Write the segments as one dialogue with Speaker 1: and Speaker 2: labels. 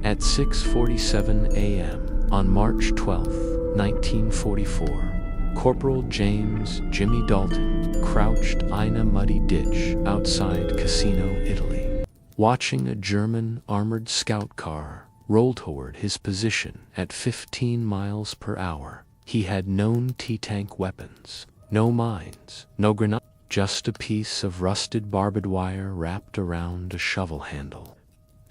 Speaker 1: At 6:47 a.m. on March 12, 1944, Corporal James Jimmy Dalton crouched in a muddy ditch outside Cassino, Italy, watching a German armored scout car roll toward his position at 15 miles per hour. He had no T-tank weapons, no mines, no grenades, just a piece of rusted barbed wire wrapped around a shovel handle.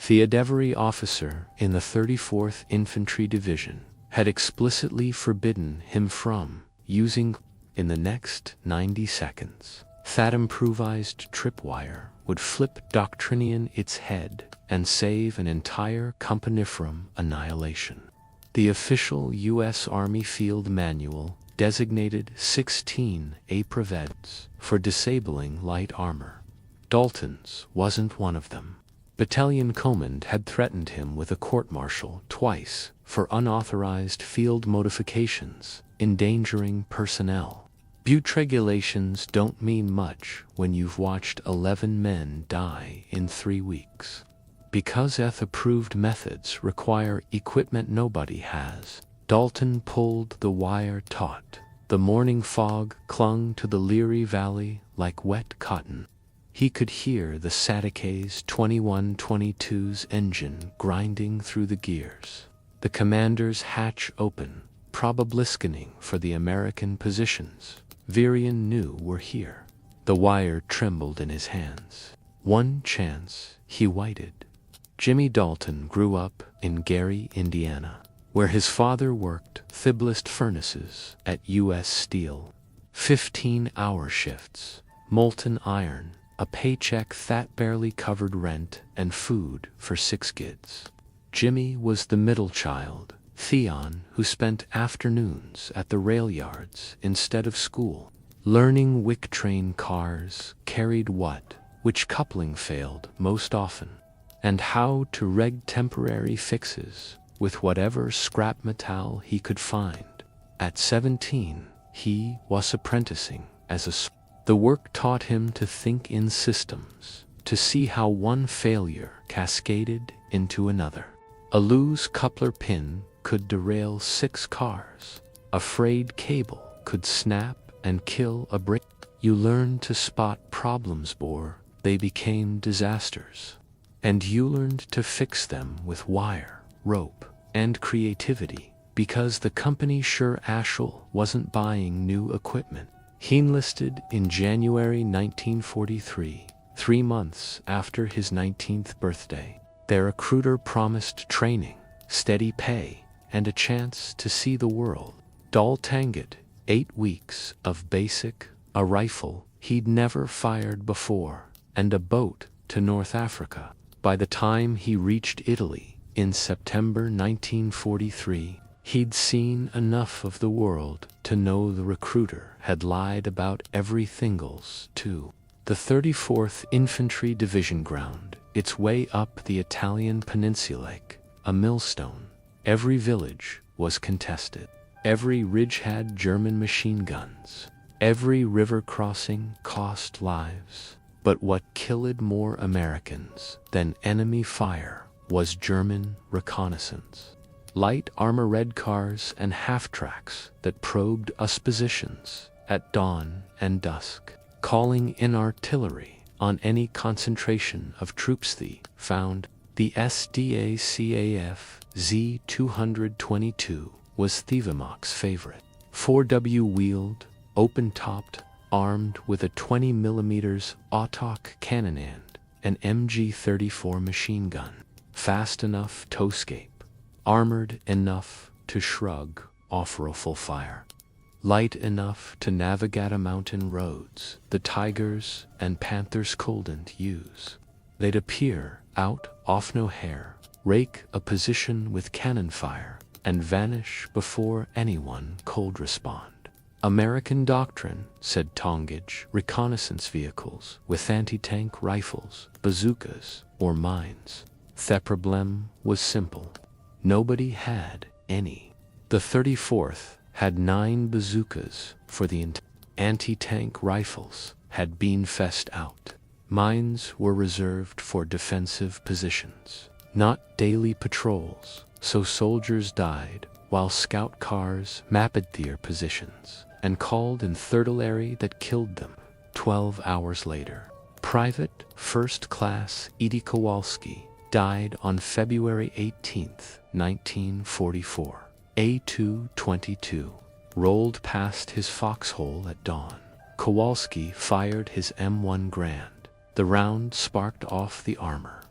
Speaker 1: The delivery officer in the 34th Infantry Division had explicitly forbidden him from using in the next 90 seconds. That improvised tripwire would flip doctrinian its head and save an entire company from annihilation. The official U.S. Army Field Manual designated 16 improvised for disabling light armor. Dalton's wasn't one of them. Battalion command had threatened him with a court-martial twice for unauthorized field modifications, endangering personnel. But regulations don't mean much when you've watched 11 men die in 3 weeks. Because approved methods require equipment nobody has, Dalton pulled the wire taut. The morning fog clung to the Leary Valley like wet cotton. He could hear the Sd.Kfz 2122's engine grinding through the gears. The commander's hatch open, probably scanning for the American positions Virian knew were here. The wire trembled in his hands. One chance, he waited. Jimmy Dalton grew up in Gary, Indiana, where his father worked thiblist furnaces at U.S. Steel. 15-hour shifts, molten iron, a paycheck that barely covered rent and food for 6 kids. Jimmy was the middle child, Theon, who spent afternoons at the rail yards instead of school, learning which train cars carried what, which coupling failed most often, and how to rig temporary fixes with whatever scrap metal he could find. At 17, he was apprenticing as a The work taught him to think in systems, to see how one failure cascaded into another. A loose coupler pin could derail 6 cars. A frayed cable could snap and kill a brake. You learned to spot problems before they became disasters. And you learned to fix them with wire, rope, and creativity, because the company sure Ashel wasn't buying new equipment. He enlisted in January 1943, 3 months after his 19th birthday. Their recruiter promised training, steady pay, and a chance to see the world. Dalton got 8 weeks of basic, a rifle he'd never fired before, and a boat to North Africa. By the time he reached Italy in September 1943, he'd seen enough of the world to know the recruiter had lied about everything's too. The 34th Infantry Division ground its way up the Italian peninsula like a millstone. Every village was contested. Every ridge had German machine guns. Every river crossing cost lives. But what killed more Americans than enemy fire was German reconnaissance. Light armor-red cars and half-tracks that probed us positions at dawn and dusk, calling in artillery on any concentration of troops they found. The Sd.Kfz 222 was the Wehrmacht's favorite. 4W-wheeled, open-topped, armed with a 20mm autoc cannon and an MG-34 machine gun, fast enough to escape, armored enough to shrug off rifle fire, light enough to navigate mountain roads the tigers and panthers couldn't use. They'd appear out off no hair, rake a position with cannon fire, and vanish before anyone could respond. American doctrine, said Tongage, reconnaissance vehicles with anti-tank rifles, bazookas, or mines. The problem was simple. Nobody had any. The 34th had 9 bazookas for the anti-tank rifles had been fessed out. Mines were reserved for defensive positions. not daily patrols, so soldiers died while scout cars mapped their positions and called in artillery that killed them. 12 hours later, Private First Class Edie Kowalski died on February 18, 1944. A2-22 rolled past his foxhole at dawn. Kowalski fired his M1 Grand. The round sparked off the armor.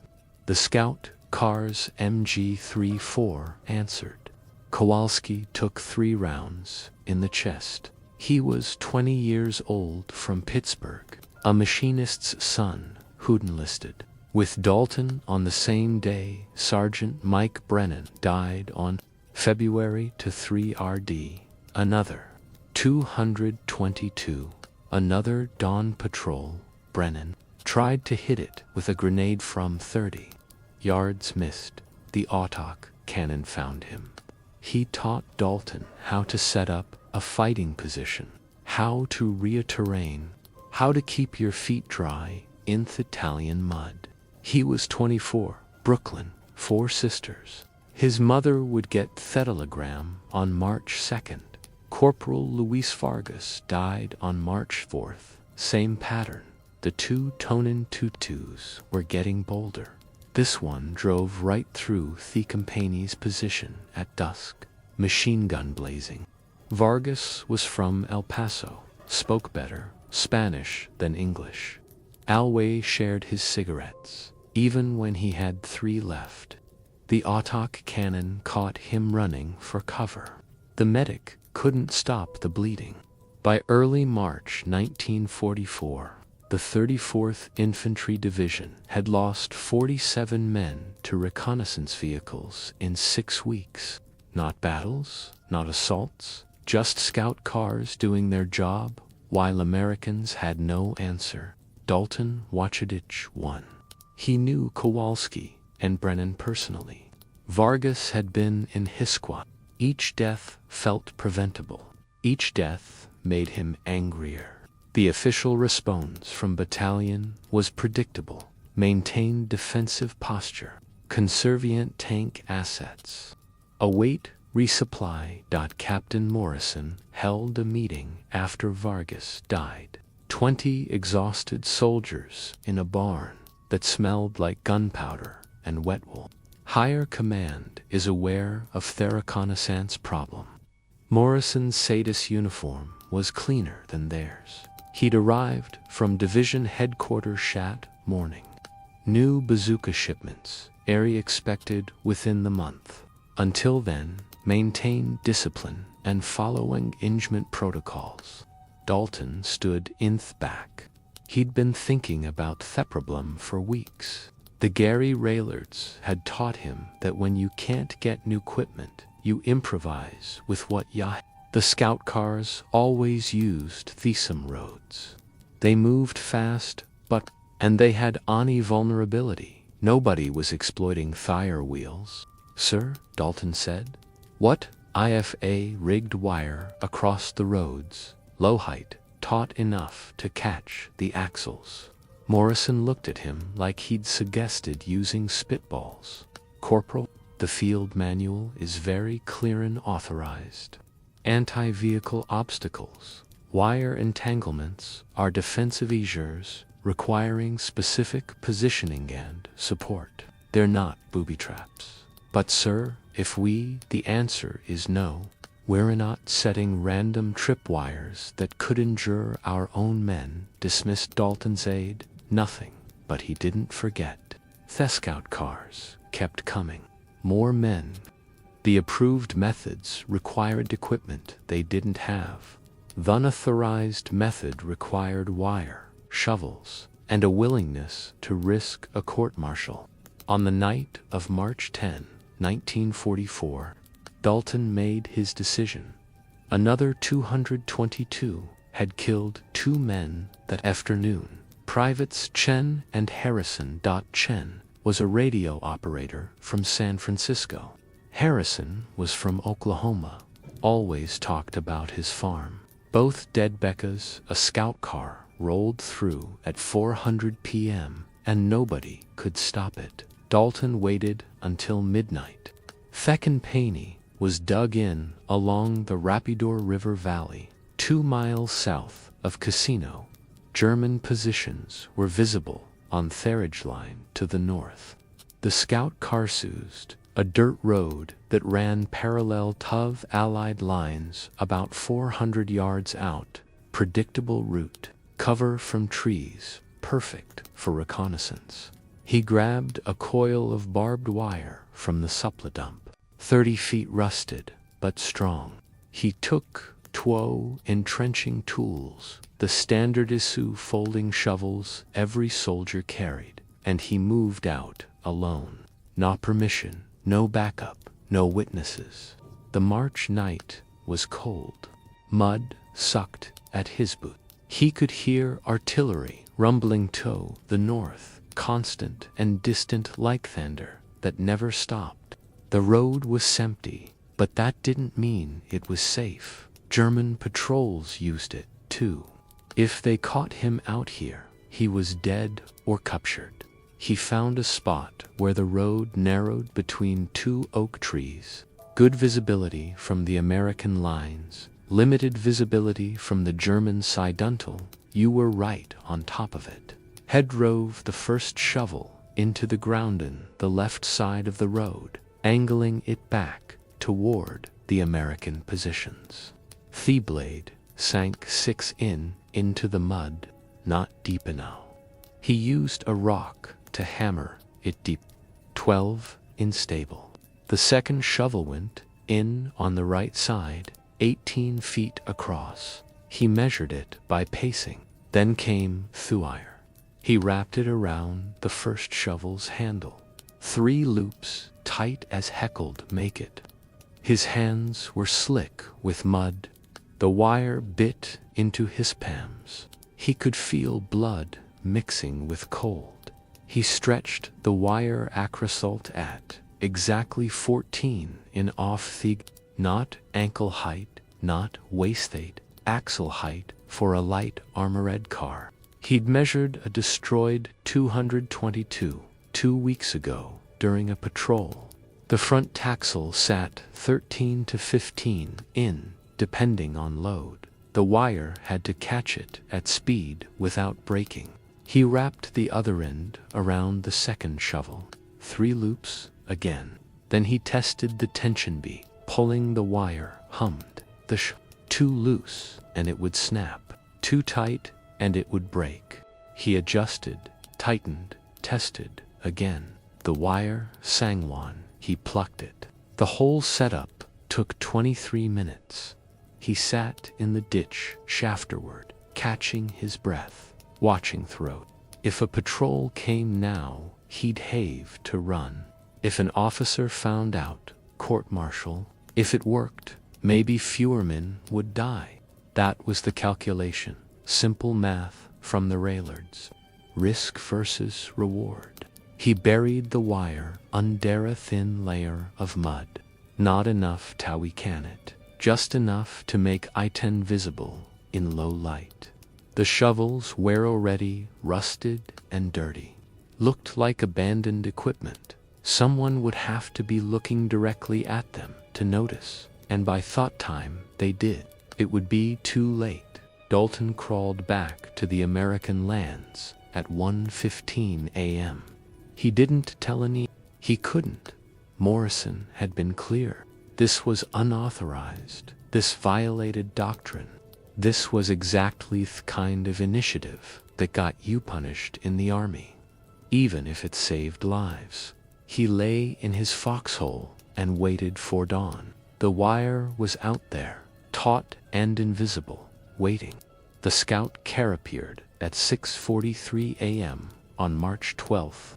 Speaker 1: The scout car's MG-34 answered. Kowalski took 3 rounds in the chest. He was 20 years old, from Pittsburgh, a machinist's son who'd enlisted. With Dalton on the same day, Sergeant Mike Brennan died on February 3 RD. Another 222, another dawn patrol. Brennan tried to hit it with a grenade from 30 yards, missed. The autoc cannon found him. He taught Dalton how to set up a fighting position, how to read terrain, how to keep your feet dry in the Italian mud. He was 24, Brooklyn, 4 sisters. His mother would get telegram on March 2nd. Corporal Luis Vargas died on March 4th. Same pattern. The 2 Tonin tutus were getting bolder. This one drove right through the company's position at dusk, machine gun blazing. Vargas was from El Paso, spoke better Spanish than English. Alway shared his cigarettes, even when he had 3 left. The autoc cannon caught him running for cover. The medic couldn't stop the bleeding. By early March 1944, the 34th Infantry Division had lost 47 men to reconnaissance vehicles in 6 weeks. Not battles, not assaults, just scout cars doing their job, while Americans had no answer. Dalton Wachadich won. He knew Kowalski and Brennan personally. Vargas had been in his squad. Each death felt preventable. Each death made him angrier. The official response from battalion was predictable. Maintain defensive posture. Conservient tank assets. Await resupply. Captain Morrison held a meeting after Vargas died. 20 exhausted soldiers in a barn that smelled like gunpowder and wet wool. Higher command is aware of the reconnaissance problem. Morrison's Sadis uniform was cleaner than theirs. He'd arrived from division headquarters that morning. New bazooka shipments, area expected within the month. Until then, maintain discipline and following engagement protocols. Dalton stood in the back. He'd been thinking about the problem for weeks. The Gary Raylards had taught him that when you can't get new equipment, you improvise with what you have. The scout cars always used Thesum roads. They moved fast, and they had any vulnerability. Nobody was exploiting tire wheels. Sir, Dalton said. What? IFA rigged wire across the roads, low height, taut enough to catch the axles. Morrison looked at him like he'd suggested using spitballs. Corporal, the field manual is very clear and authorized. Anti-vehicle obstacles, wire entanglements are defensive measures requiring specific positioning and support. They're not booby traps. But sir, the answer is no. We're not setting random tripwires that could injure our own men, dismissed Dalton's aide. Nothing, but he didn't forget. The scout cars kept coming. More men. The approved methods required equipment they didn't have. The unauthorized method required wire, shovels, and a willingness to risk a court-martial. On the night of March 10, 1944, Dalton made his decision. Another 222 had killed 2 men that afternoon. Privates Chen and Harrison. Chen was a radio operator from San Francisco. Harrison was from Oklahoma, always talked about his farm. Both dead. Becca's, a scout car, rolled through at 400 p.m., and nobody could stop it. Dalton waited until midnight. Theckenpaney was dug in along the Rapidor River Valley, 2 miles south of Casino. German positions were visible on Therage Line to the north. The scout Karsuzed, a dirt road that ran parallel to Allied lines about 400 yards out. Predictable route, cover from trees, perfect for reconnaissance. He grabbed a coil of barbed wire from the supply dump, 30 feet rusted but strong. He took 2 entrenching tools, the standard issue folding shovels every soldier carried, and he moved out alone. No permission, no backup, no witnesses. The March night was cold. Mud sucked at his boot. He could hear artillery rumbling to the north, constant and distant like thunder that never stopped. The road was empty, but that didn't mean it was safe. German patrols used it, too. If they caught him out here, he was dead or captured. He found a spot where the road narrowed between 2 oak trees. Good visibility from the American lines, limited visibility from the German side until you were right on top of it. Head drove the first shovel into the ground on the left side of the road, angling it back toward the American positions. The blade sank 6 into the mud, not deep enough. He used a rock to hammer it deep. 12 unstable. The second shovel went in on the right side, 18 feet across. He measured it by pacing. Then came wire. He wrapped it around the first shovel's handle. 3 loops, tight as heckled make it. His hands were slick with mud. The wire bit into his palms. He could feel blood mixing with cold. He stretched the wire acrosalt at exactly 14 in off the, not ankle height, not waist height, axle height for a light armored car. He'd measured a destroyed 222 2 weeks ago during a patrol. The front taxle sat 13 to 15 in, depending on load. The wire had to catch it at speed without breaking. He wrapped the other end around the second shovel. 3 loops again. Then he tested the tension B, pulling the wire, hummed. Too loose and it would snap. Too tight and it would break. He adjusted, tightened, tested again. The wire sang one. He plucked it. The whole setup took 23 minutes. He sat in the ditch shafterward, catching his breath, watching throat. If a patrol came now, he'd have to run. If an officer found out, court-martial. If it worked, maybe fewer men would die. That was the calculation. Simple math from the Raillards. Risk versus reward. He buried the wire under a thin layer of mud. Not enough to can it. Just enough to make I-10 visible in low light. The shovels were already rusted and dirty. Looked like abandoned equipment. Someone would have to be looking directly at them to notice, and by thought time they did. It would be too late. Dalton crawled back to the American lands at 1:15 a.m. He didn't tell any. He couldn't. Morrison had been clear. This was unauthorized. This violated doctrine. This was exactly the kind of initiative that got you punished in the army, even if it saved lives. He lay in his foxhole and waited for dawn. The wire was out there, taut and invisible, waiting. The scout car appeared at 6:43 a.m. on March 12th.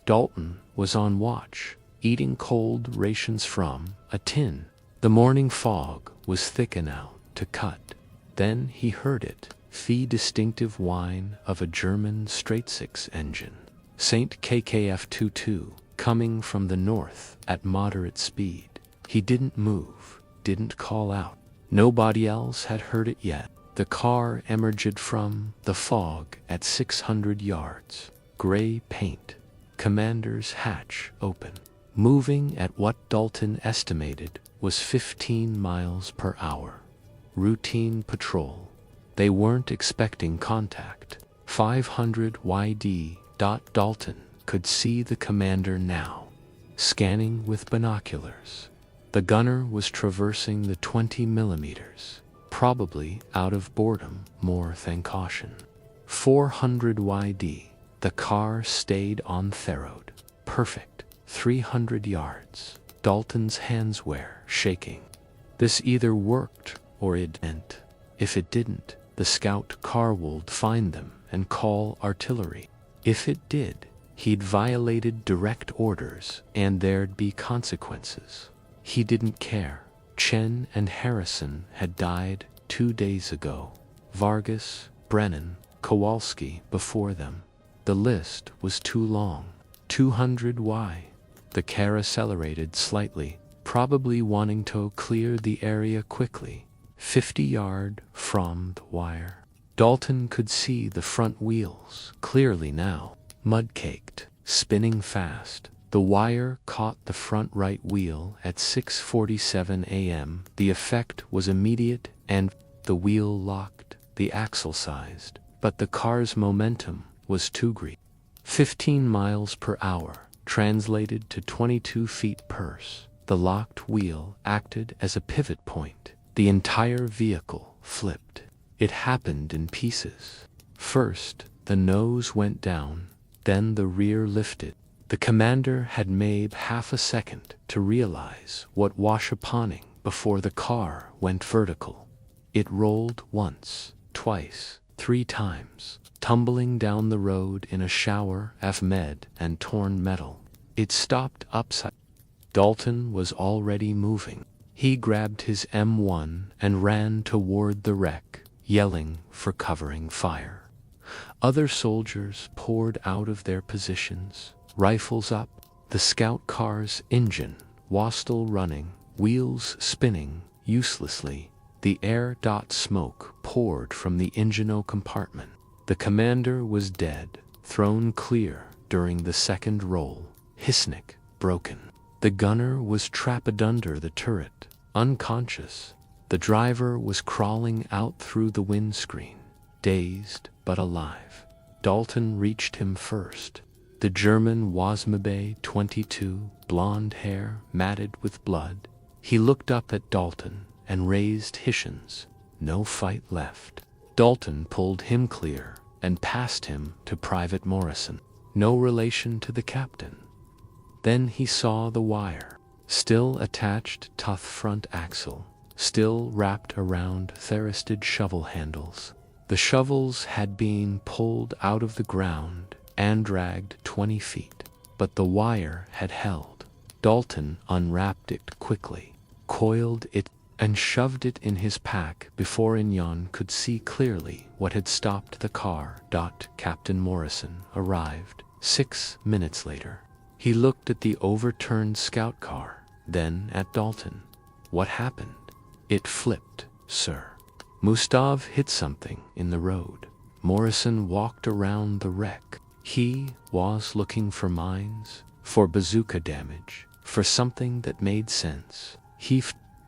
Speaker 1: Dalton was on watch, eating cold rations from a tin. The morning fog was thick enough to cut. Then he heard it, the distinctive whine of a German straight-six engine. Sd.Kfz coming from the north at moderate speed. He didn't move, didn't call out. Nobody else had heard it yet. The car emerged from the fog at 600 yards. Gray paint, Commander's hatch open, moving at what Dalton estimated was 15 miles per hour. Routine patrol. They weren't expecting contact. 500 YD. Dalton could see the commander now, scanning with binoculars. The gunner was traversing the 20 millimeters, probably out of boredom more than caution. 400 YD. The car stayed on the road. Perfect. 300 yards. Dalton's hands were shaking. This either worked or it didn't. If it didn't, the scout car would find them and call artillery. If it did, he'd violated direct orders and there'd be consequences. He didn't care. Chen and Harrison had died 2 days ago. Vargas, Brennan, Kowalski before them. The list was too long. 200 Y. The car accelerated slightly, probably wanting to clear the area quickly. 50 yards from the wire. Dalton could see the front wheels clearly now, mud-caked, spinning fast. The wire caught the front right wheel at 6:47 a.m. The effect was immediate and the wheel locked, the axle sized, but the car's momentum was too great. 15 miles per hour, translated to 22 feet per second. The locked wheel acted as a pivot point. The entire vehicle flipped. It happened in pieces. First, the nose went down, then the rear lifted. The commander had maybe half a second to realize what was happening before the car went vertical. It rolled once, twice, 3 times, tumbling down the road in a shower of mud and torn metal. It stopped upside. Dalton was already moving. He grabbed his M1 and ran toward the wreck, yelling for covering fire. Other soldiers poured out of their positions, rifles up. The scout car's engine was still running, wheels spinning uselessly. The air smoke poured from the engine compartment. The commander was dead, thrown clear during the second roll. Hisnick broken. The gunner was trapped under the turret, unconscious. The driver was crawling out through the windscreen, dazed but alive. Dalton reached him first. The German was maybe 22, blonde hair matted with blood. He looked up at Dalton and raised Hishins. No fight left. Dalton pulled him clear and passed him to Private Morrison. No relation to the captain. Then he saw the wire, still attached to the front axle, still wrapped around thermisted shovel handles. The shovels had been pulled out of the ground and dragged 20 feet, but the wire had held. Dalton unwrapped it quickly, coiled it, and shoved it in his pack before Inyon could see clearly what had stopped the car. Captain Morrison arrived 6 minutes later. He looked at the overturned scout car, then at Dalton. What happened? It flipped, sir. Mustav hit something in the road. Morrison walked around the wreck. He was looking for mines, for bazooka damage, for something that made sense.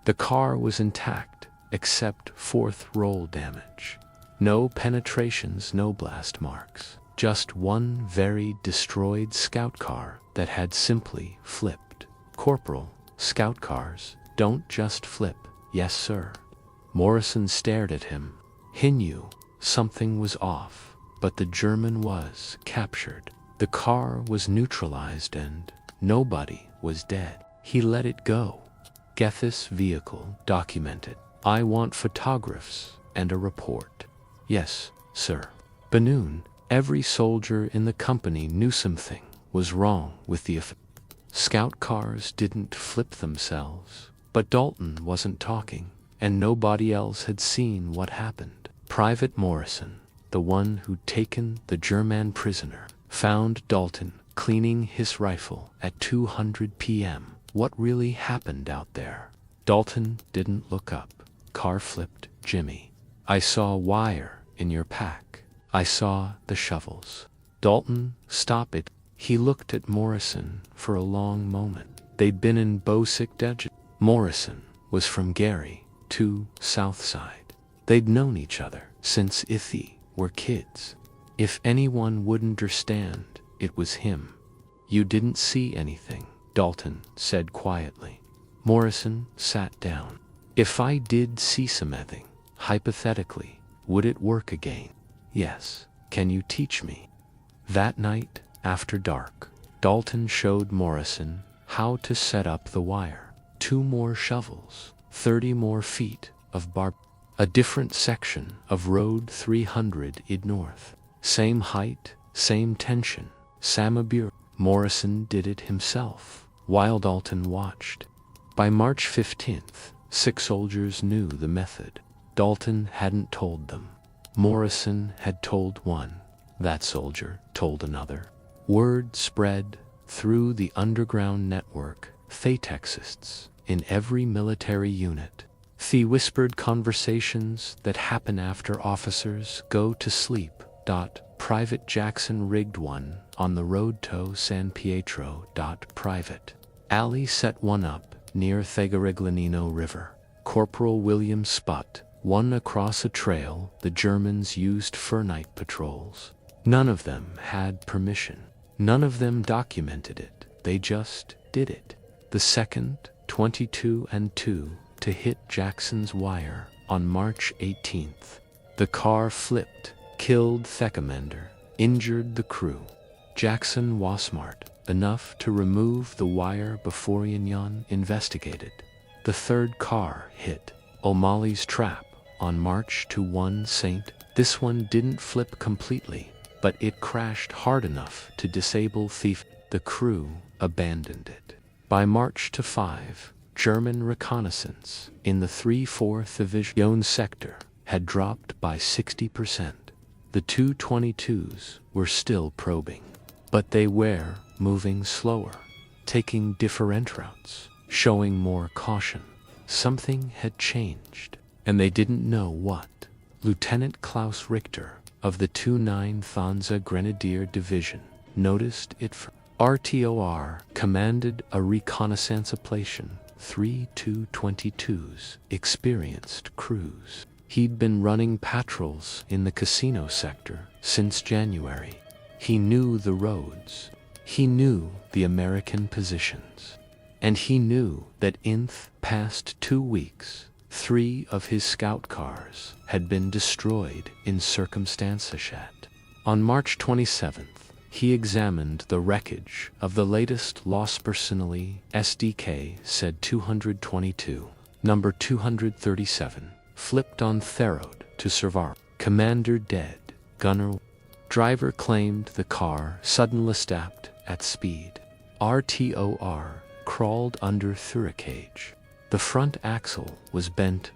Speaker 1: The car was intact, except 4th roll damage. No penetrations, no blast marks. Just one very destroyed scout car that had simply flipped. Corporal, scout cars don't just flip. Yes, sir. Morrison stared at him. He knew something was off, but the German was captured. The car was neutralized and nobody was dead. He let it go. Get this vehicle documented. I want photographs and a report. Yes, sir. Benoon, every soldier in the company knew something was wrong with the scout cars didn't flip themselves, but Dalton wasn't talking, and nobody else had seen what happened. Private Morrison, the one who'd taken the German prisoner, found Dalton cleaning his rifle at 200 p.m. What really happened out there? Dalton didn't look up. Car flipped. Jimmy, I saw wire in your pack. I saw the shovels. Dalton, stop it. He looked at Morrison for a long moment. They'd been in Bosick. Morrison was from Gary, 2 South Side. They'd known each other since they were kids. If anyone would understand, it was him. You didn't see anything, Dalton said quietly. Morrison sat down. If I did see something, hypothetically, would it work again? Yes. Can you teach me? That night, after dark, Dalton showed Morrison how to set up the wire. 2 more shovels, 30 more feet of a different section of Road 300 north. Same height, same tension, Samabur. Morrison did it himself, while Dalton watched. By March 15th, 6 soldiers knew the method. Dalton hadn't told them. Morrison had told one. That soldier told another. Word spread through the underground network, Textists in every military unit. The whispered conversations that happen after officers go to sleep. Private Jackson rigged one on the road to San Pietro. Private Ali set one up near Thegariglonino River. Corporal William spot one across a trail the Germans used for night patrols. None of them had permission. None of them documented it. They just did it. The second, 22 and 2, to hit Jackson's wire on March 18th. The car flipped, killed the commander, injured the crew. Jackson was smart enough to remove the wire before Union investigated. The third car hit O'Malley's trap on March to 1 St. This one didn't flip completely, but it crashed hard enough to disable thief. The crew abandoned it. By March to 5, German reconnaissance in the 3/4 Division sector had dropped by 60%. The 222s were still probing, but they were moving slower, taking different routes, showing more caution. Something had changed, and they didn't know what. Lieutenant Klaus Richter of the 29th Grenadier Division noticed it from RTOR commanded a reconnaissance operation. 3 222s experienced crews. He'd been running patrols in the casino sector since January. He knew the roads. He knew the American positions. And he knew that in the past 2 weeks, 3 of his scout cars had been destroyed in circumstances. On March 27th, he examined the wreckage of the latest lost personally Sd.Kfz 222, number 237, flipped on the road to Servar. Commander dead, gunner. Driver claimed the car suddenly stopped at speed. RTOR crawled under through a cage. The front axle was bent,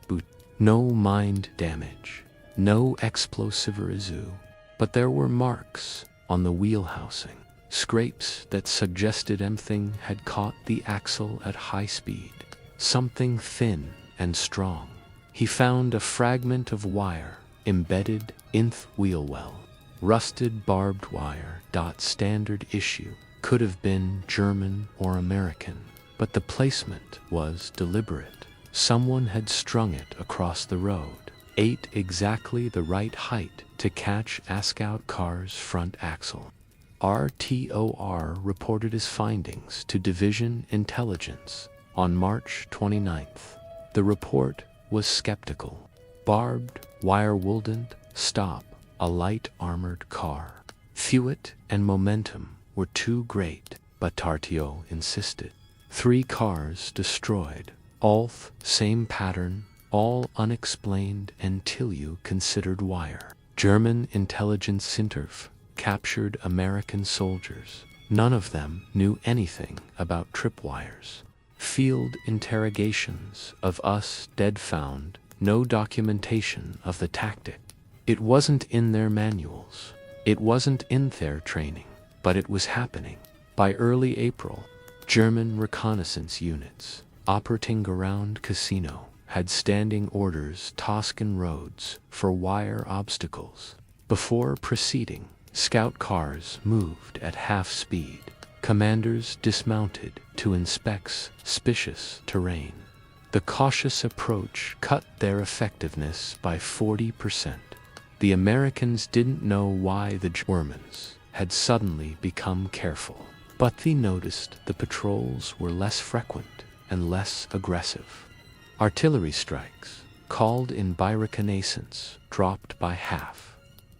Speaker 1: no mind damage, no explosive residue, but there were marks on the wheel housing, scrapes that suggested something had caught the axle at high speed, something thin and strong. He found a fragment of wire embedded in the wheel well, rusted barbed wire. Standard issue, could have been German or American, but the placement was deliberate. Someone had strung it across the road, exactly the right height to catch a scout car's front axle. RTOR reported his findings to Division Intelligence on March 29th. The report was skeptical. Barbed wire wouldn't stop a light armored car. Fuel and momentum were too great, but RTO insisted. 3 cars destroyed, all same pattern, all unexplained until you considered wire. German intelligence center captured American soldiers. None of them knew anything about tripwires. Field interrogations of us dead found no documentation of the tactic. It wasn't in their manuals. It wasn't in their training, but it was happening. By early April, German reconnaissance units operating around Casino had standing orders Toscan roads for wire obstacles. Before proceeding, Scout cars moved at half speed. Commanders dismounted to inspect suspicious terrain. The cautious approach cut their effectiveness by 40%. The Americans didn't know why the Germans had suddenly become careful, but they noticed the patrols were less frequent and less aggressive. Artillery strikes, called in by reconnaissance, dropped by half.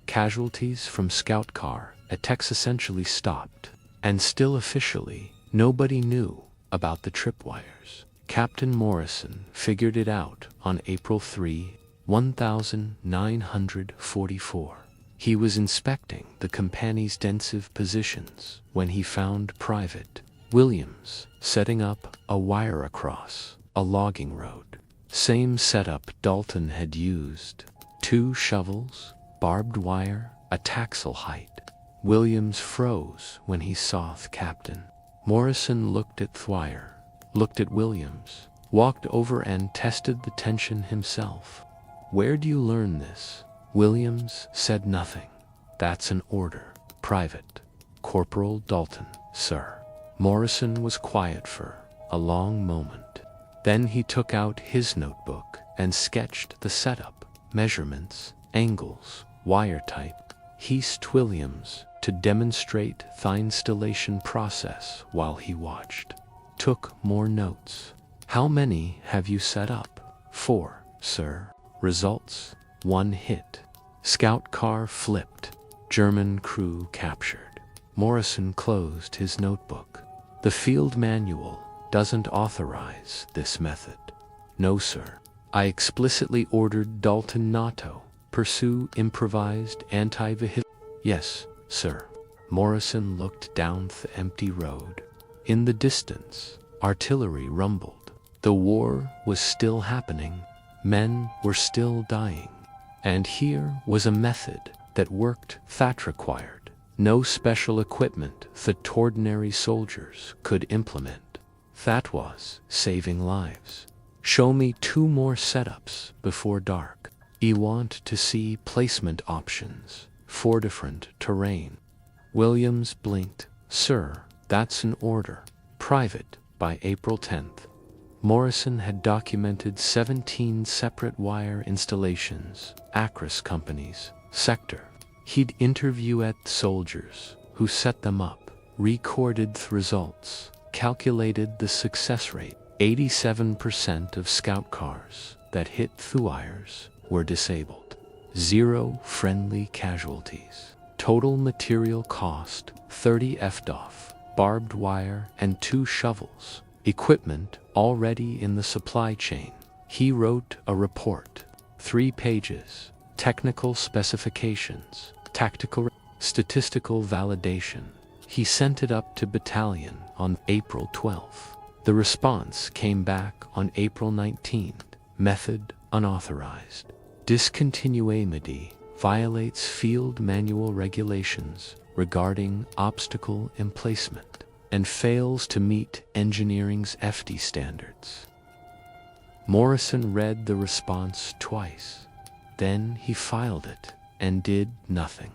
Speaker 1: Casualties from scout car attacks essentially stopped, and still officially, nobody knew about the tripwires. Captain Morrison figured it out on April 3, 1944. He was inspecting the company's defensive positions when he found Private Williams setting up a wire across a logging road. Same setup Dalton had used. 2 shovels, barbed wire, a taxel height. Williams froze when he saw the captain. Morrison looked at the wire, looked at Williams, walked over and tested the tension himself. "Where do you learn this?" Williams said nothing. "That's an order, Private Corporal Dalton, sir." Morrison was quiet for a long moment. Then he took out his notebook and sketched the setup, measurements, angles, wire type. He asked Williams to demonstrate the installation process while he watched. Took more notes. "How many have you set up?" "4, sir." "Results?" "1 hit. Scout car flipped. German crew captured." Morrison closed his notebook. "The field manual doesn't authorize this method." "No, sir. I explicitly ordered Dalton not to pursue improvised anti-vehicle." "Yes, sir." Morrison looked down the empty road. In the distance, artillery rumbled. The war was still happening. Men were still dying. And here was a method that worked that required no special equipment that ordinary soldiers could implement. That was saving lives. "Show me 2 more setups before dark. I want to see placement options for different terrain." Williams blinked. "Sir, that's an order. Private by April 10th. Morrison had documented 17 separate wire installations, Acris companies, sector. He'd interview at soldiers who set them up, recorded the results, calculated the success rate. 87% of scout cars that hit the wires were disabled. 0 friendly casualties. Total material cost, 30 FDOF, barbed wire and 2 shovels. Equipment already in the supply chain. He wrote a report, 3 pages, technical specifications, tactical, statistical validation. He sent it up to battalion on April 12th. The response came back on April 19th. Method unauthorized. Discontinuity violates field manual regulations regarding obstacle emplacement and fails to meet engineering's FD standards. Morrison read the response twice. Then he filed it and did nothing.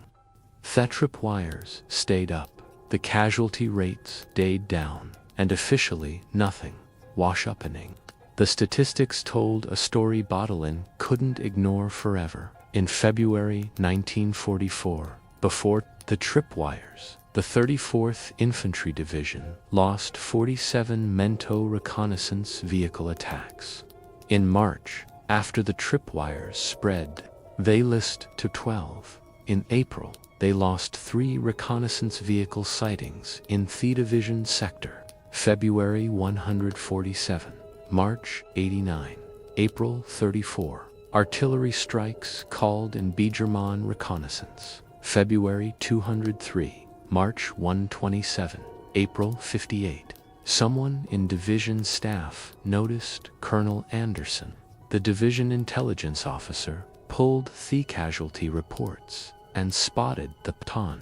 Speaker 1: The tripwires stayed up. The casualty rates stayed down, and officially nothing wash-uppening. The statistics told a story Bottolin couldn't ignore forever. In February 1944, before the tripwires, the 34th Infantry Division lost 47 Mento reconnaissance vehicle attacks. In March, after the tripwires spread, they lost to 12. In April, they lost 3 reconnaissance vehicle sightings in the division sector. February 147, March 89, April 34. Artillery strikes called in German reconnaissance. February 203, March 127, April 58. Someone in division staff noticed Colonel Anderson, the division intelligence officer, pulled the casualty reports and spotted the baton.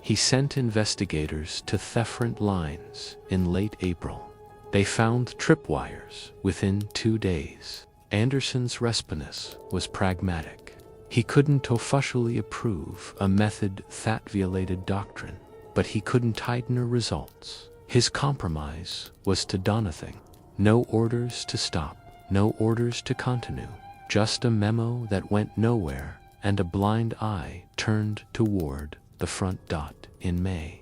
Speaker 1: He sent investigators to the front lines in late April. They found tripwires within 2 days. Anderson's response was pragmatic. He couldn't officially approve a method that violated doctrine, but he couldn't tighten results. His compromise was to do nothing. No orders to stop, no orders to continue, just a memo that went nowhere and a blind eye turned toward the front. In May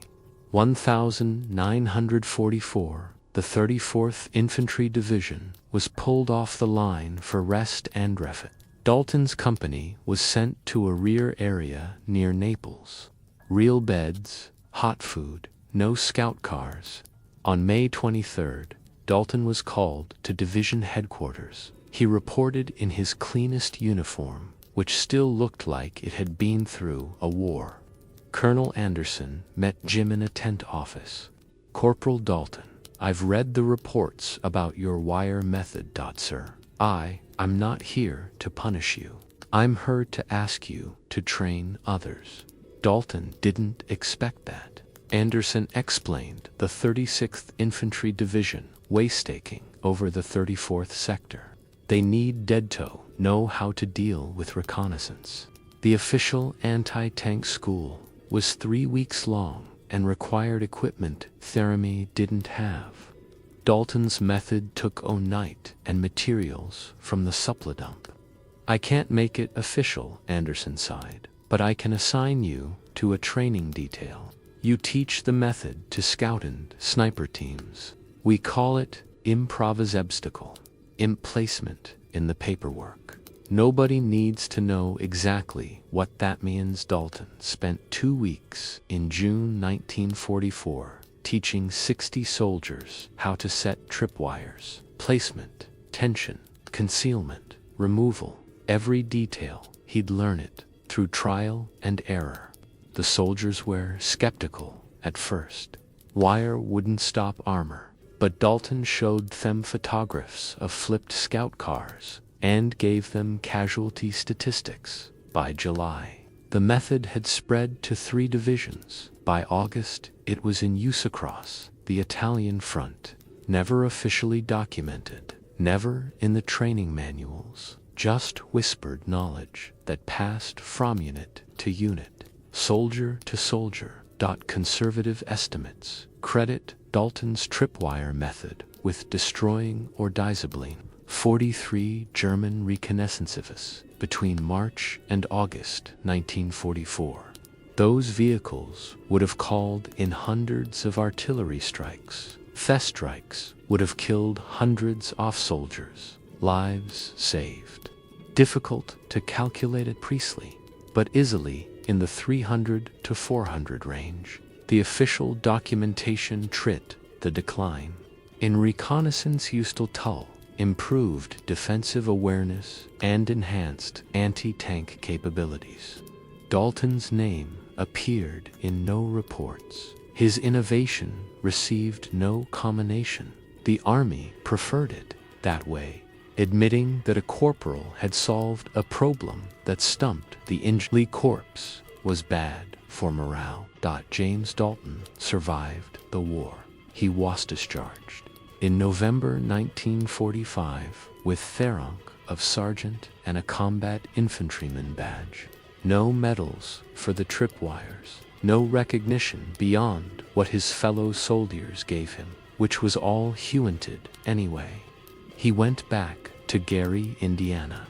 Speaker 1: 1944, the 34th Infantry Division was pulled off the line for rest and refit. Dalton's company was sent to a rear area near Naples. Real beds, hot food, no scout cars. On May 23rd, Dalton was called to division headquarters. He reported in his cleanest uniform, which still looked like it had been through a war. Colonel Anderson met Jim in a tent office. "Corporal Dalton, I've read the reports about your wire method, sir. I'm not here to punish you. I'm here to ask you to train others." Dalton didn't expect that. Anderson explained the 36th Infantry Division waystaking over the 34th sector. They need to know how to deal with reconnaissance. The official anti-tank school was 3 weeks long and required equipment Therami didn't have. Dalton's method took night and materials from the supply dump. "I can't make it official," Anderson sighed, "but I can assign you to a training detail. You teach the method to scout and sniper teams. We call it improvised. Placement in the paperwork. Nobody needs to know exactly what that means." Dalton spent 2 weeks in June 1944 teaching 60 soldiers how to set tripwires, placement, tension, concealment, removal, every detail. He'd learn it through trial and error. The soldiers were skeptical at first. Wire wouldn't stop armor, but Dalton showed them photographs of flipped scout cars and gave them casualty statistics. By July, the method had spread to 3 divisions. By August, it was in use across the Italian front. Never officially documented, never in the training manuals, just whispered knowledge that passed from unit to unit, soldier to soldier. Conservative estimates credit Dalton's tripwire method with destroying or disabling 43 German reconnaissances between March and August 1944. Those vehicles would have called in hundreds of artillery strikes. These strikes would have killed hundreds of soldiers, lives saved. Difficult to calculate it precisely, but easily in the 300 to 400 range. The official documentation trit the decline. In reconnaissance used to improved defensive awareness and enhanced anti-tank capabilities. Dalton's name appeared in no reports. His innovation received no commendation. The Army preferred it that way, admitting that a corporal had solved a problem that stumped the injured corps was bad for morale. James Dalton survived the war. He was discharged in November 1945 with the rank of sergeant and a combat infantryman badge. No medals for the tripwires, no recognition beyond what his fellow soldiers gave him, which was all hunted anyway. He went back to Gary, Indiana.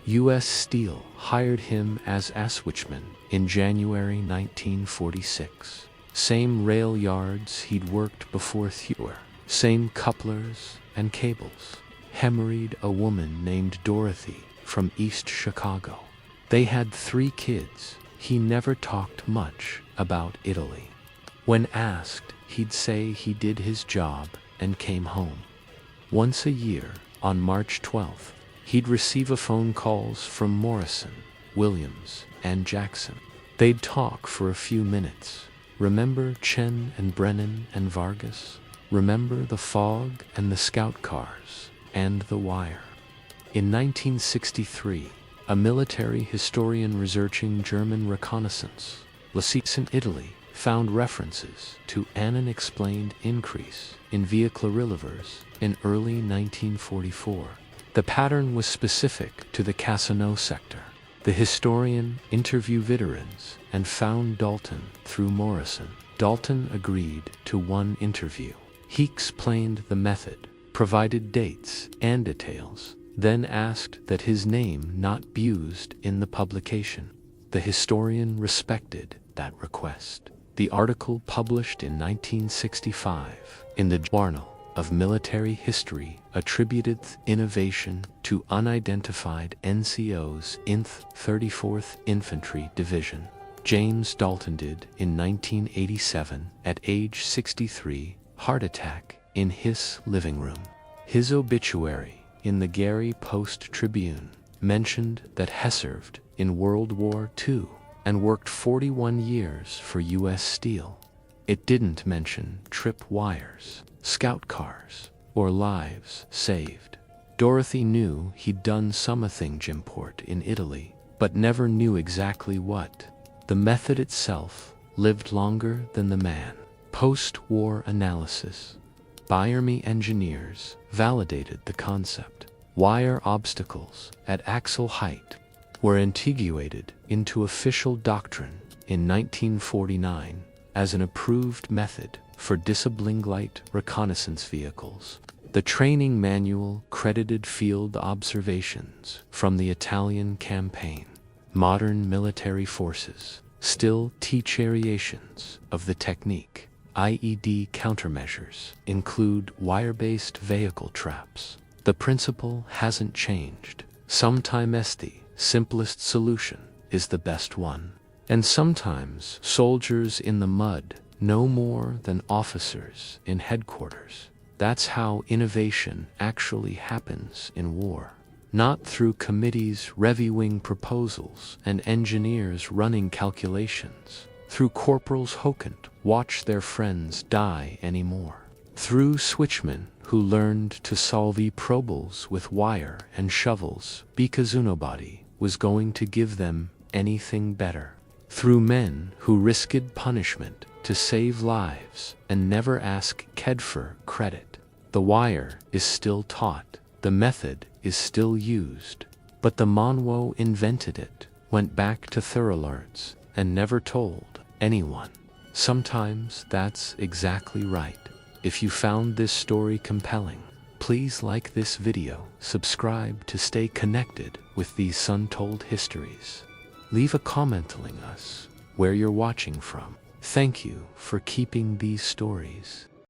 Speaker 1: U.S. Steel hired him as a switchman in January 1946. Same rail yards he'd worked before Thuer, same couplers and cables. He married a woman named Dorothy from East Chicago. They had 3 kids. He never talked much about Italy. When asked, he'd say he did his job and came home. Once a year, on March 12th, he'd receive a phone calls from Morrison, Williams, and Jackson. They'd talk for a few minutes. Remember Chen and Brennan and Vargas? Remember the fog and the scout cars and the wire? In 1963, a military historian researching German reconnaissance, in Italy, found references to an unexplained increase in vehicular relievers in early 1944. The pattern was specific to the Cassino sector. The historian interviewed veterans and found Dalton through Morrison. Dalton agreed to one interview. He explained the method, provided dates and details, then asked that his name not be used in the publication. The historian respected that request. The article, published in 1965 in the Journal of Military History, attributed innovation to unidentified NCO's INth 34th Infantry Division. James Dalton died in 1987 at age 63, heart attack, in his living room. His obituary in the Gary Post-Tribune mentioned that he served in World War II and worked 41 years for U.S. Steel. It didn't mention tripwires, scout cars, or lives saved. Dorothy knew he'd done something important in Italy, but never knew exactly what. The method itself lived longer than the man. Post-war analysis by Army engineers validated the concept. Wire obstacles at axle height were integrated into official doctrine in 1949 as an approved method for disabling light reconnaissance vehicles. The training manual credited field observations from the Italian campaign. Modern military forces still teach variations of the technique. IED countermeasures include wire-based vehicle traps. The principle hasn't changed. Sometimes the simplest solution is the best one. And sometimes soldiers in the mud no more than officers in headquarters. That's how innovation actually happens in war. Not through committees reviewing proposals and engineers running calculations. Through corporals who can't watch their friends die anymore. Through switchmen who learned to solve problems with wire and shovels because nobody was going to give them anything better. Through men who risked punishment to save lives and never ask for credit. The wire is still taught, the method is still used, but the Monwo invented it, went back to Thorolards, and never told anyone. Sometimes that's exactly right. If you found this story compelling, please like this video, subscribe to stay connected with these untold histories. Leave a comment telling us where you're watching from. Thank you for keeping these stories